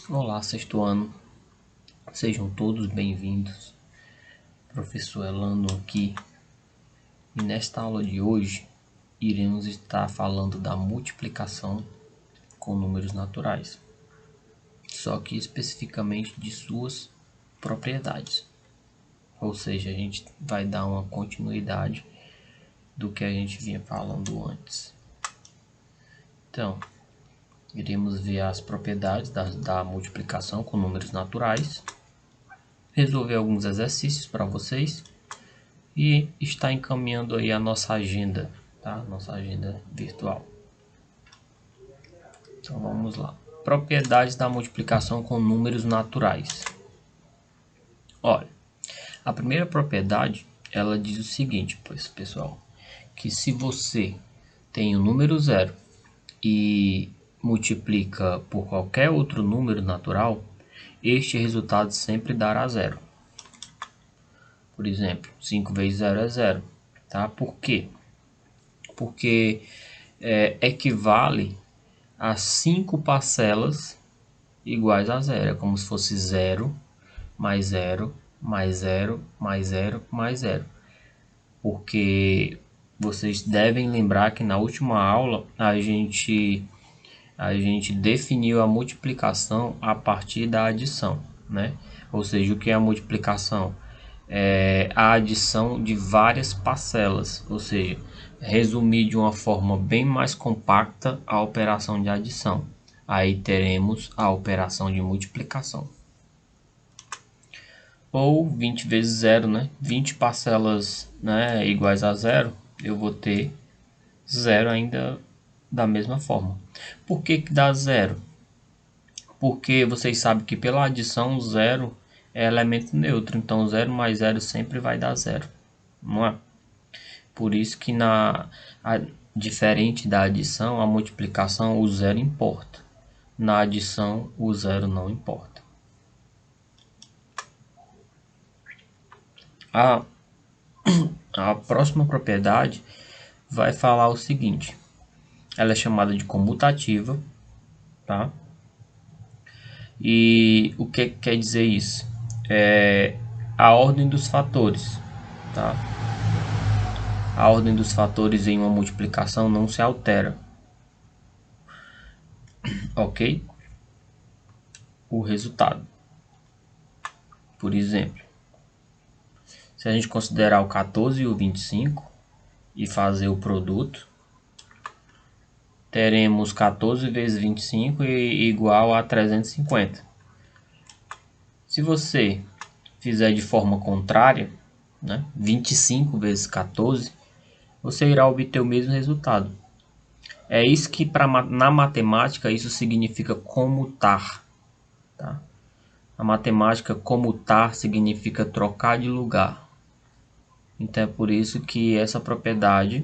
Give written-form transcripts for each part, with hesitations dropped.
Olá, sexto ano, sejam todos bem-vindos. Professor Elano aqui, e nesta aula de hoje iremos estar falando da multiplicação com números naturais, só que especificamente de suas propriedades, ou seja, a gente vai dar uma continuidade do que a gente vinha falando antes. Então, iremos ver as propriedades da multiplicação com números naturais, resolver alguns exercícios para vocês e está encaminhando aí a nossa agenda, tá? Nossa agenda virtual. Então vamos lá. Propriedades da multiplicação com números naturais. Olha, a primeira propriedade, ela diz o seguinte, pois, pessoal, que se você tem o número 0 e multiplica por qualquer outro número natural, este resultado sempre dará 0. Por exemplo, 5 vezes 0 é 0. Tá? Por quê? Porque equivale a 5 parcelas iguais a 0. É como se fosse 0, mais 0, mais 0, mais 0, mais 0. Porque vocês devem lembrar que na última aula a gente definiu a multiplicação a partir da adição, né? Ou seja, o que é a multiplicação? É a adição de várias parcelas, ou seja, resumir de uma forma bem mais compacta a operação de adição. Aí teremos a operação de multiplicação. Ou 20 vezes 0, né? 20 parcelas, né, iguais a 0, eu vou ter 0 ainda da mesma forma. Por que dá 0? Porque vocês sabem que pela adição 0 é elemento neutro, então 0 mais 0 sempre vai dar 0, não é? Por isso que diferente da adição, a multiplicação, o 0 importa. Na adição, o 0 não importa. A próxima propriedade vai falar o seguinte. Ela é chamada de comutativa, tá? E o que quer dizer isso? É a ordem dos fatores, tá? A ordem dos fatores em uma multiplicação não se altera, ok? O resultado. Por exemplo, se a gente considerar o 14 e o 25 e fazer o produto, teremos 14 vezes 25 igual a 350. Se você fizer de forma contrária, né, 25 vezes 14, você irá obter o mesmo resultado. É isso que na matemática isso significa comutar. Tá? Na matemática, comutar significa trocar de lugar. Então é por isso que essa propriedade,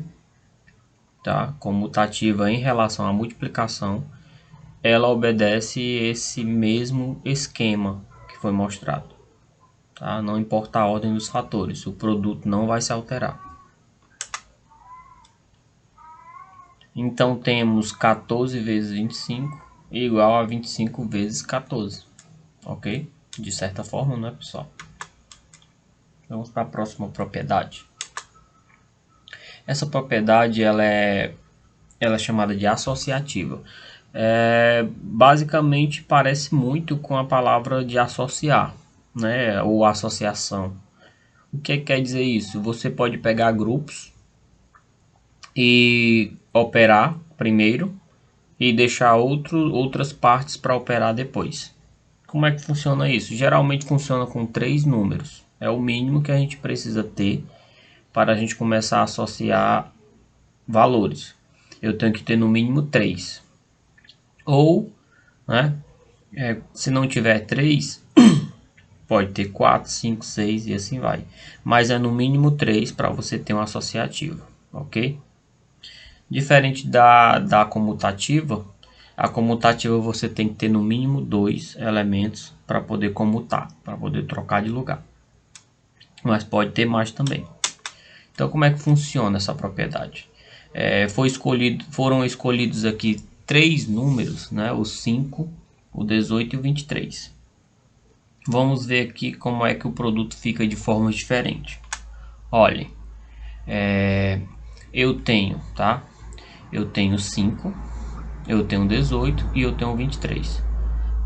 tá, comutativa em relação à multiplicação, ela obedece esse mesmo esquema que foi mostrado. Tá? Não importa a ordem dos fatores, o produto não vai se alterar. Então temos 14 vezes 25 igual a 25 vezes 14. Ok? De certa forma, né, pessoal? Vamos para a próxima propriedade. Essa propriedade ela é chamada de associativa. Basicamente parece muito com a palavra de associar, né, ou associação. O que quer dizer isso? Você pode pegar grupos e operar primeiro e deixar outras partes para operar depois. Como é que funciona isso? Geralmente funciona com 3 números. É o mínimo que a gente precisa ter para a gente começar a associar valores. Eu tenho que ter no mínimo 3. Ou, né, se não tiver 3, pode ter 4, 5, 6 e assim vai. Mas é no mínimo 3 para você ter uma associativa, ok? Diferente da comutativa, a comutativa você tem que ter no mínimo 2 elementos para poder comutar, para poder trocar de lugar. Mas pode ter mais também. Então como é que funciona essa propriedade? Foram escolhidos aqui 3 números, né? O 5, o 18 e o 23. Vamos ver aqui como é que o produto fica de forma diferente. Olha, eu tenho, tá? Eu tenho 5, eu tenho 18 e eu tenho 23.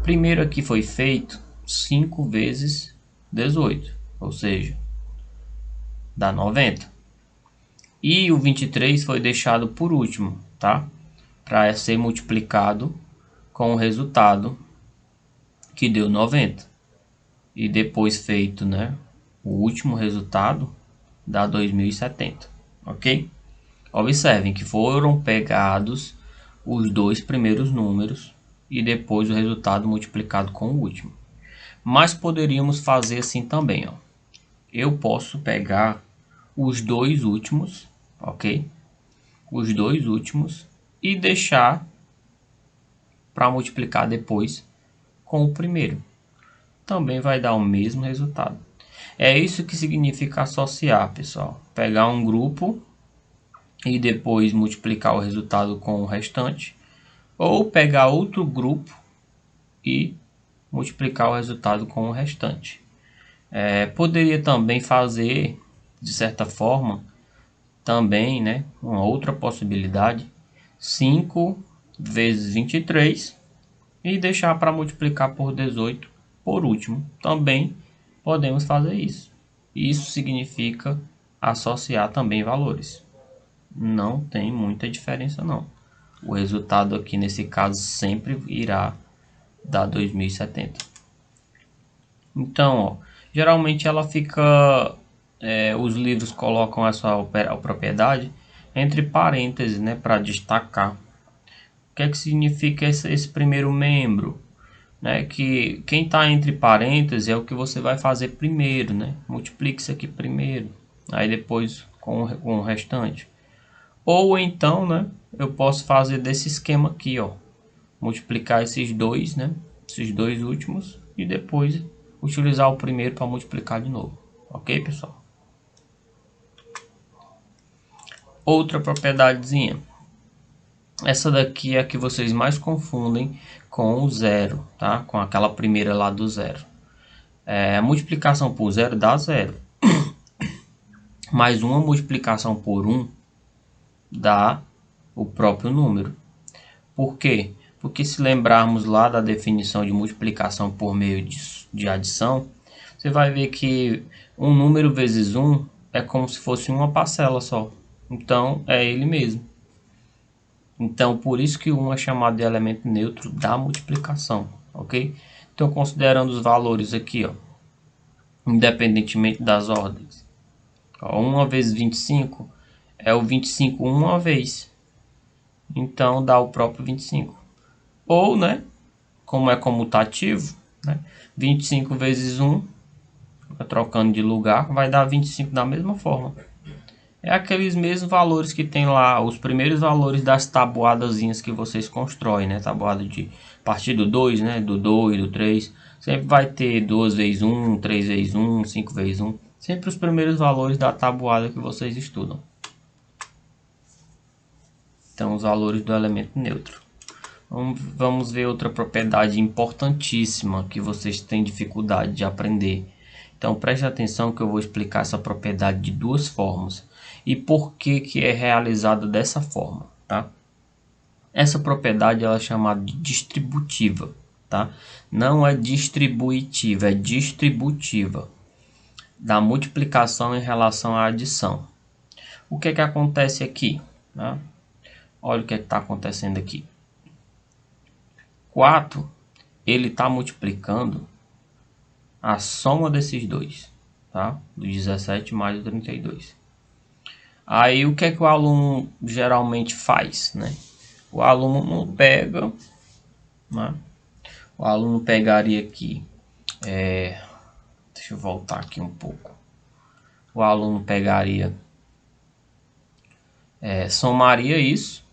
Primeiro aqui foi feito 5 vezes 18, ou seja, dá 90. E o 23 foi deixado por último, tá? Para ser multiplicado com o resultado que deu 90. E depois feito, né, o último resultado dá 2070, ok? Observem que foram pegados os dois primeiros números e depois o resultado multiplicado com o último. Mas poderíamos fazer assim também, ó. Eu posso pegar os dois últimos, ok? Os dois últimos e deixar para multiplicar depois com o primeiro. Também vai dar o mesmo resultado. É isso que significa associar, pessoal. Pegar um grupo e depois multiplicar o resultado com o restante, ou pegar outro grupo e multiplicar o resultado com o restante. Poderia também fazer, de certa forma, também, né, uma outra possibilidade, 5 vezes 23 e deixar para multiplicar por 18 por último. Também podemos fazer isso. Isso significa associar também valores. Não tem muita diferença não. O resultado aqui nesse caso sempre irá dar 2070. Então, ó, geralmente ela fica, os livros colocam essa propriedade entre parênteses, né, para destacar. O que é que significa esse primeiro membro? Né, que quem está entre parênteses é o que você vai fazer primeiro, né? Multiplique isso aqui primeiro, aí depois com o restante. Ou então, né, eu posso fazer desse esquema aqui, ó, multiplicar esses dois, né, esses dois últimos e depois utilizar o primeiro para multiplicar de novo, ok, pessoal? Outra propriedadezinha, essa daqui é a que vocês mais confundem com o zero, tá? Com aquela primeira lá do zero. A multiplicação por zero dá zero, mais uma multiplicação por 1 dá o próprio número. Por quê? Porque se lembrarmos lá da definição de multiplicação por meio de adição, você vai ver que um número vezes 1 é como se fosse uma parcela só. Então, é ele mesmo. Então, por isso que 1 é chamado de elemento neutro da multiplicação, ok? Então, considerando os valores aqui, ó, independentemente das ordens. 1 vezes 25 é o 25 uma vez. Então, dá o próprio 25. Ou, né, como é comutativo, né, 25 vezes 1, trocando de lugar, vai dar 25 da mesma forma. É aqueles mesmos valores que tem lá, os primeiros valores das tabuadazinhas que vocês constroem, né? Tabuada de a partir do 2, né? Do 2, do 3. Sempre vai ter 2 vezes 1, 3 vezes 1, 5 vezes 1. Sempre os primeiros valores da tabuada que vocês estudam. Então, os valores do elemento neutro. Vamos ver outra propriedade importantíssima que vocês têm dificuldade de aprender. Então, preste atenção que eu vou explicar essa propriedade de duas formas. E por que é realizada dessa forma, tá? Essa propriedade ela é chamada de distributiva, tá? Não é distributiva, é distributiva. Da multiplicação em relação à adição. O que acontece aqui? Tá? Olha o que está acontecendo aqui. 4, ele está multiplicando a soma desses dois, tá? Do 17 mais o 32. Aí o que o aluno geralmente faz, né? O aluno pega, né? O aluno pegaria aqui, deixa eu voltar aqui um pouco. O aluno pegaria, somaria isso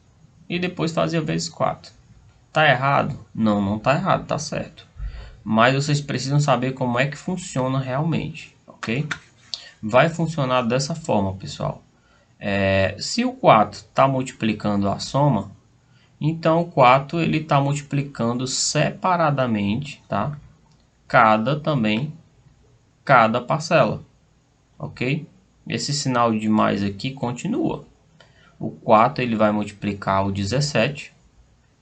e depois fazia vezes 4. Tá errado? Não, não tá errado, tá certo. Mas vocês precisam saber como é que funciona realmente, ok? Vai funcionar dessa forma, pessoal. Se o 4 está multiplicando a soma, Então o 4 ele está multiplicando separadamente, tá? Cada parcela, ok? Esse sinal de mais aqui continua. O 4 ele vai multiplicar o 17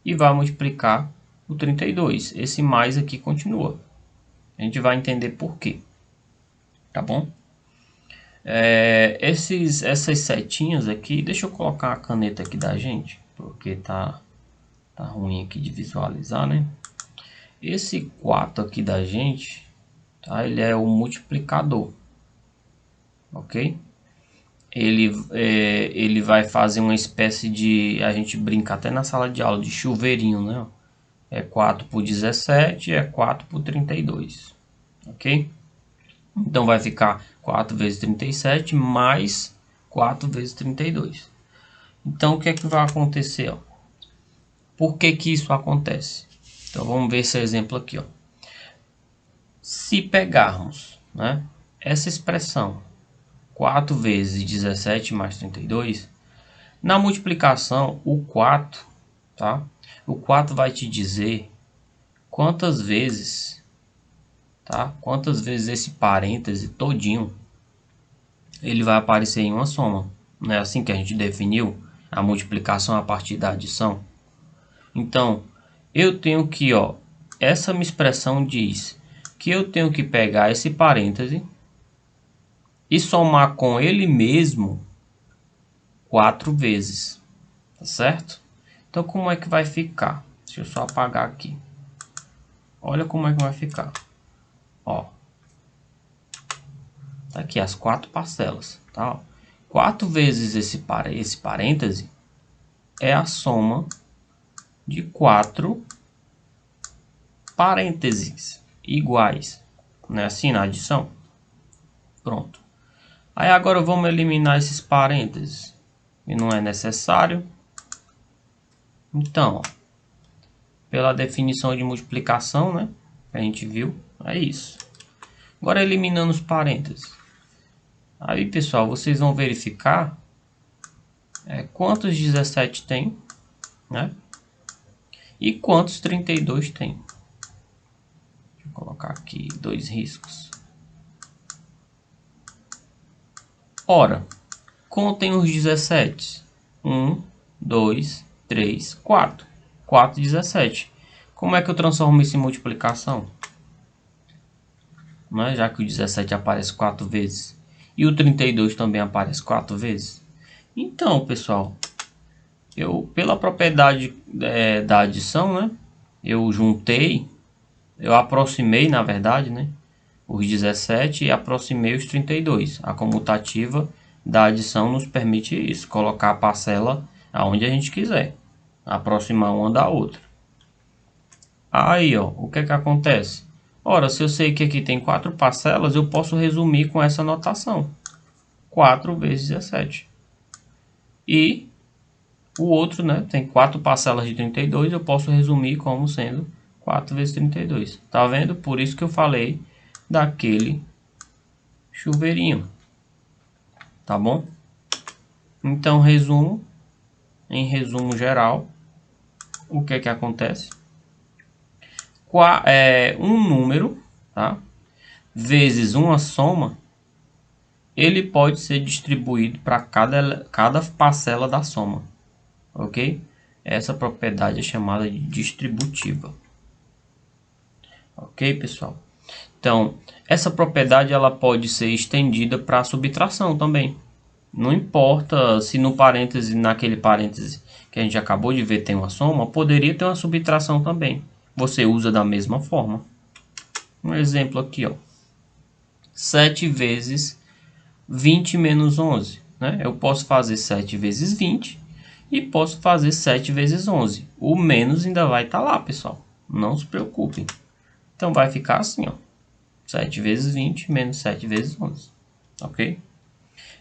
e vai multiplicar o 32. Esse mais aqui continua. A gente vai entender por quê, tá bom? Essas setinhas aqui, deixa eu colocar a caneta aqui da gente, porque tá ruim aqui de visualizar, né? Esse 4 aqui da gente, tá? Ele é o multiplicador, ok? Ele vai fazer uma espécie de, a gente brinca até na sala de aula, de chuveirinho, né? É 4 por 17, é 4 por 32, ok? Então vai ficar 4 vezes 37 mais 4 vezes 32. Então o que é que vai acontecer, ó? Por que que isso acontece? Então vamos ver esse exemplo aqui, ó. Se pegarmos, né, essa expressão 4 vezes 17 mais 32, na multiplicação o 4, tá? O 4 vai te dizer quantas vezes, tá? Quantas vezes esse parêntese todinho ele vai aparecer em uma soma. Não é assim que a gente definiu a multiplicação a partir da adição? Então, eu tenho que, ó, essa minha expressão diz que eu tenho que pegar esse parêntese e somar com ele mesmo 4 vezes, tá certo? Então, como é que vai ficar? Deixa eu só apagar aqui. Olha como é que vai ficar. Ó, tá aqui as 4 parcelas, tá? 4 vezes esse parêntese é a soma de 4 parênteses iguais, né? Assim na adição. Pronto. Aí agora vamos eliminar esses parênteses, que não é necessário. Então, ó, pela definição de multiplicação, né, que a gente viu, é isso. Agora eliminando os parênteses. Aí, pessoal, vocês vão verificar quantos 17 tem, né? E quantos 32 tem. Deixa eu colocar aqui 2 riscos. Ora, contem os 17. 1, 2, 3, 4. 4, 17. Como é que eu transformo isso em multiplicação? Né? Já que o 17 aparece 4 vezes. E o 32 também aparece 4 vezes. Então, pessoal, pela propriedade da adição, né? Eu aproximei, na verdade, né? Os 17 e aproximei os 32. A comutativa da adição nos permite isso, colocar a parcela aonde a gente quiser, aproximar uma da outra. Aí, ó, o que é que acontece? Ora, se eu sei que aqui tem 4 parcelas, eu posso resumir com essa notação. 4 vezes 17. E o outro, né, tem 4 parcelas de 32, eu posso resumir como sendo 4 vezes 32. Tá vendo? Por isso que eu falei daquele chuveirinho. Tá bom? Então, em resumo geral, o que é que acontece? Um número, tá, vezes uma soma, ele pode ser distribuído para cada parcela da soma, ok? Essa propriedade é chamada de distributiva. Ok, pessoal? Então, essa propriedade ela pode ser estendida para a subtração também. Não importa se no parêntese, naquele parêntese que a gente acabou de ver tem uma soma, poderia ter uma subtração também. Você usa da mesma forma. Um exemplo aqui, ó. 7 vezes 20 menos 11. Né? Eu posso fazer 7 vezes 20 e posso fazer 7 vezes 11. O menos ainda vai estar lá, pessoal. Não se preocupem. Então vai ficar assim, ó. 7 vezes 20 menos 7 vezes 11. Ok?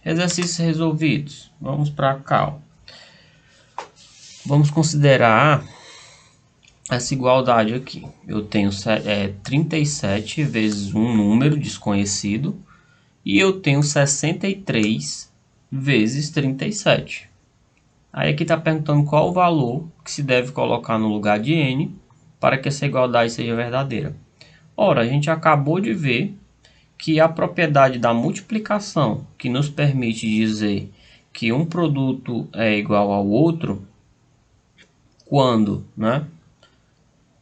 Exercícios resolvidos. Vamos para cá, ó. Vamos considerar essa igualdade aqui. Eu tenho 37 vezes um número desconhecido e eu tenho 63 vezes 37. Aí aqui está perguntando qual o valor que se deve colocar no lugar de n para que essa igualdade seja verdadeira. Ora, a gente acabou de ver que a propriedade da multiplicação, que nos permite dizer que um produto é igual ao outro, quando, né,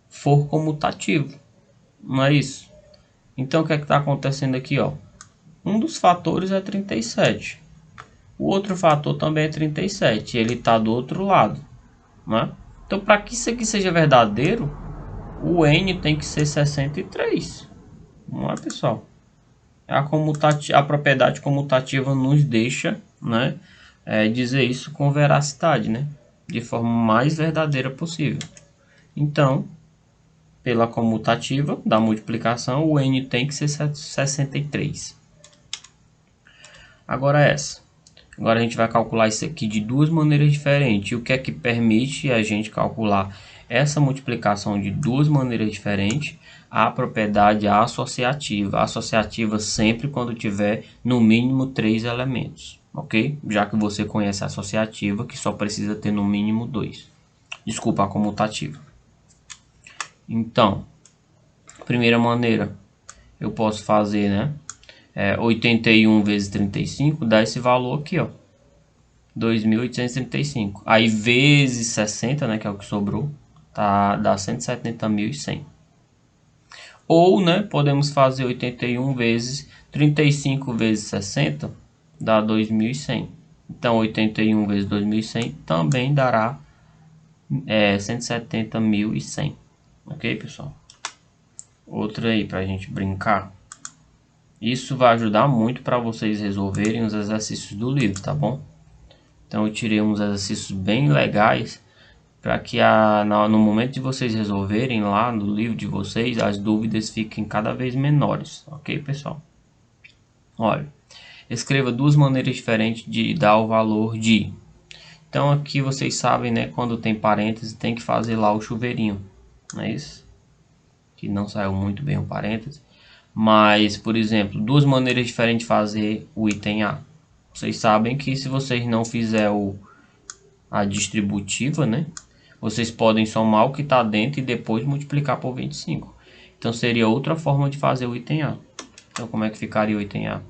for comutativo. Não é isso? Então, o que é que está acontecendo aqui? Ó? Um dos fatores é 37. O outro fator também é 37. Ele está do outro lado. Né? Então, para que isso aqui seja verdadeiro, o n tem que ser 63. Não é, pessoal? A propriedade comutativa nos deixa, né, dizer isso com veracidade, né? De forma mais verdadeira possível. Então, pela comutativa da multiplicação, o n tem que ser 63. Agora essa. Agora a gente vai calcular isso aqui de duas maneiras diferentes. E o que é que permite a gente calcular essa multiplicação de duas maneiras diferentes? A propriedade associativa. Associativa sempre quando tiver no mínimo 3 elementos. Ok? Já que você conhece a associativa, que só precisa ter no mínimo 2. Desculpa, a comutativa. Então, primeira maneira, eu posso fazer, né? 81 vezes 35 dá esse valor aqui, ó. 2.835. Aí vezes 60, né, que é o que sobrou, tá, dá 170.100. Ou, né, podemos fazer 81 vezes 35 vezes 60, dá 2.100. Então, 81 vezes 2.100 também dará 170.100. Ok, pessoal? Outra aí para a gente brincar. Isso vai ajudar muito para vocês resolverem os exercícios do livro, tá bom? Então eu tirei uns exercícios bem legais para que no momento de vocês resolverem lá no livro de vocês, as dúvidas fiquem cada vez menores, ok, pessoal? Olha, escreva duas maneiras diferentes de dar o valor de. Então aqui vocês sabem, né, quando tem parênteses tem que fazer lá o chuveirinho, não é isso? Que não saiu muito bem o parênteses. Mas, por exemplo, duas maneiras diferentes de fazer o item A. Vocês sabem que se vocês não fizer a distributiva, né? Vocês podem somar o que está dentro e depois multiplicar por 25. Então seria outra forma de fazer o item A. Então como é que ficaria o item A?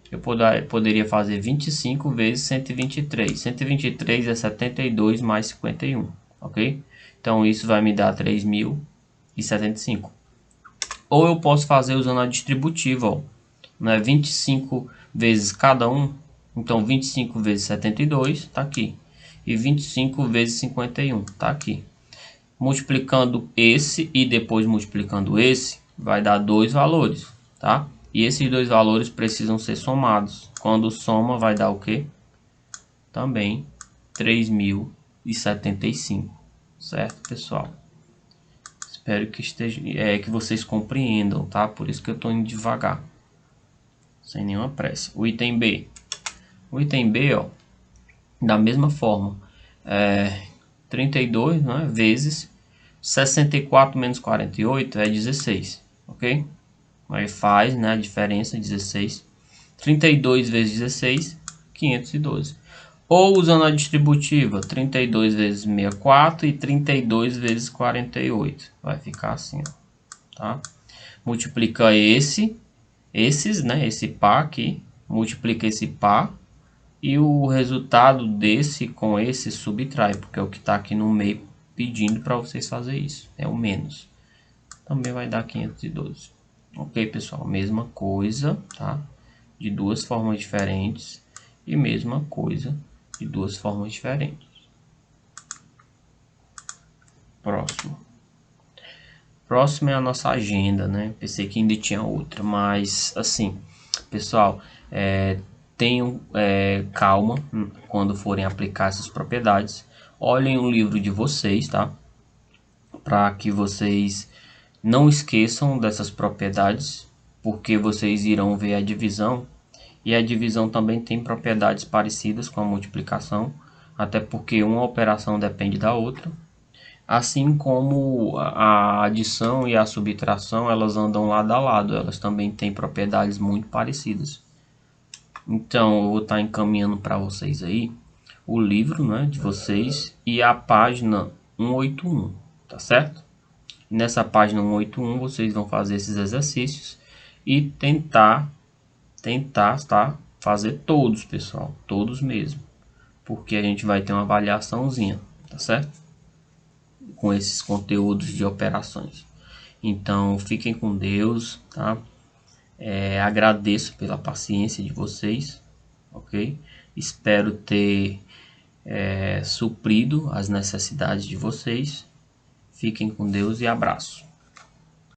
Eu poderia fazer 25 vezes 123. 123 é 72 mais 51, ok? Então isso vai me dar 3.075. Ou eu posso fazer usando a distributiva, ó, né? 25 vezes cada um. Então 25 vezes 72 está aqui. E 25 vezes 51 está aqui. Multiplicando esse e depois multiplicando esse, vai dar dois valores, tá? E esses dois valores precisam ser somados. Quando soma, vai dar o quê? Também 3.075, certo, pessoal? Espero que que vocês compreendam, tá? Por isso que eu estou indo devagar, sem nenhuma pressa. O item B. O item B, ó, da mesma forma, 32, né, vezes 64 menos 48 é 16, ok? Aí faz, né, a diferença, 16. 32 vezes 16, 512. Ou usando a distributiva, 32 vezes 64 e 32 vezes 48. Vai ficar assim, ó, tá? Multiplica esses, né, esse par aqui, multiplica esse par e o resultado desse com esse subtrai, porque é o que está aqui no meio pedindo para vocês fazer isso, é o menos. Também vai dar 512. Ok, pessoal, mesma coisa, tá? De duas formas diferentes e mesma coisa de duas formas diferentes. Próximo. Próximo é a nossa agenda, né? Pensei que ainda tinha outra, mas assim, pessoal, tenham calma quando forem aplicar essas propriedades. Olhem o livro de vocês, tá? Para que vocês não esqueçam dessas propriedades, porque vocês irão ver a divisão. E a divisão também tem propriedades parecidas com a multiplicação, até porque uma operação depende da outra. Assim como a adição e a subtração, elas andam lado a lado, elas também têm propriedades muito parecidas. Então, eu vou estar encaminhando para vocês aí o livro, né, de vocês e a página 181, tá certo? Nessa página 181 vocês vão fazer esses exercícios e tentar, tá? Fazer todos, pessoal, todos mesmo, porque a gente vai ter uma avaliaçãozinha, tá certo? Com esses conteúdos de operações. Então, fiquem com Deus, tá? Agradeço pela paciência de vocês, ok? Espero ter suprido as necessidades de vocês. Fiquem com Deus e abraço.